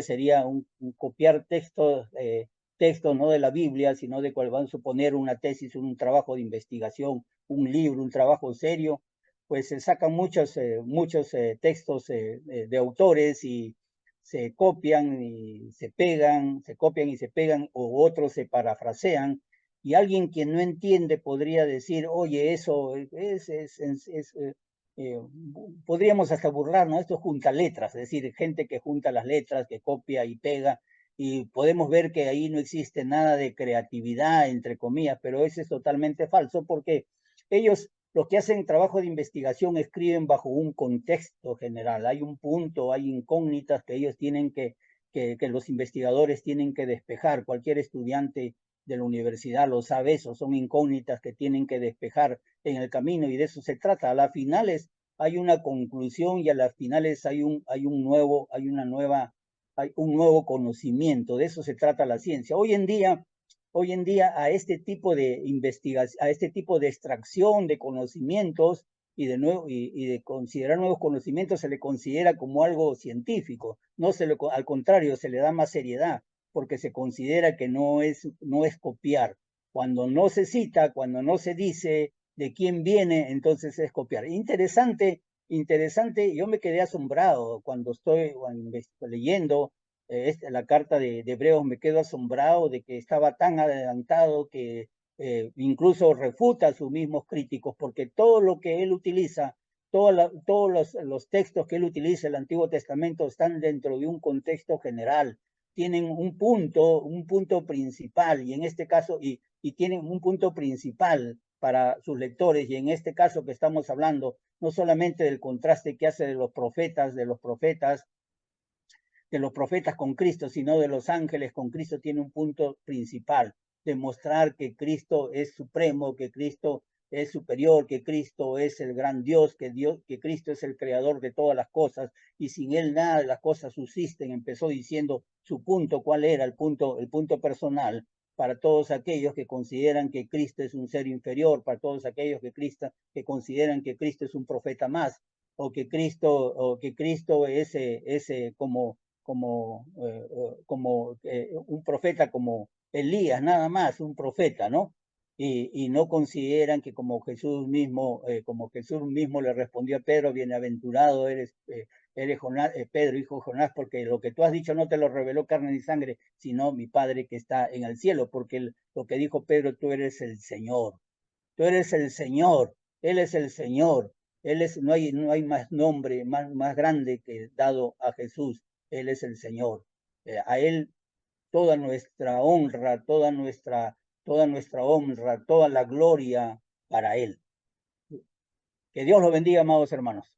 sería un copiar textos no de la Biblia, sino de cuál van a suponer una tesis, un trabajo de investigación, un libro, un trabajo serio, pues se sacan muchos textos de autores y se copian y se pegan, o otros se parafrasean, y alguien que no entiende podría decir, oye, eso podríamos hasta burlarnos, esto junta letras, es decir, gente que junta las letras, que copia y pega, y podemos ver que ahí no existe nada de creatividad, entre comillas, pero eso es totalmente falso, porque ellos, los que hacen trabajo de investigación, escriben bajo un contexto general. Hay un punto, hay incógnitas que ellos tienen que los investigadores tienen que despejar. Cualquier estudiante de la universidad lo sabe, eso son incógnitas que tienen que despejar en el camino, y de eso se trata. A las finales hay una conclusión y a las finales hay un nuevo conocimiento. De eso se trata la ciencia. Hoy en día a este tipo de investigación, a este tipo de extracción de conocimientos y de considerar nuevos conocimientos, se le considera como algo científico. Al contrario, se le da más seriedad, porque se considera que no es copiar. Cuando no se cita, cuando no se dice de quién viene, entonces es copiar. Interesante, yo me quedé asombrado cuando estoy leyendo la carta de Hebreos, me quedo asombrado de que estaba tan adelantado que incluso refuta a sus mismos críticos, porque todo lo que él utiliza, todos los textos que él utiliza, el Antiguo Testamento, están dentro de un contexto general, tienen un punto principal, y en este caso, y tienen un punto principal para sus lectores, y en este caso que estamos hablando, no solamente del contraste que hace de los profetas con Cristo, sino de los ángeles con Cristo, tiene un punto principal: demostrar que Cristo es supremo, que Cristo es superior, que Cristo es el gran Dios, que Cristo es el creador de todas las cosas, y sin él nada de las cosas subsisten. Empezó diciendo su punto, cuál era el punto personal, para todos aquellos que consideran que Cristo es un ser inferior, para todos aquellos que consideran que Cristo es un profeta más. o que Cristo es un profeta como Elías, nada más, un profeta, ¿no? Y no consideran que como Jesús mismo le respondió a Pedro, bienaventurado eres Jonás, Pedro, hijo de Jonás, porque lo que tú has dicho no te lo reveló carne ni sangre, sino mi Padre que está en el cielo, porque lo que dijo Pedro, tú eres el Señor. Tú eres el Señor, Él es el Señor, no hay más nombre más grande que dado a Jesús, Él es el Señor. A Él toda nuestra honra, toda nuestra honra, toda la gloria para Él. Que Dios lo bendiga, amados hermanos.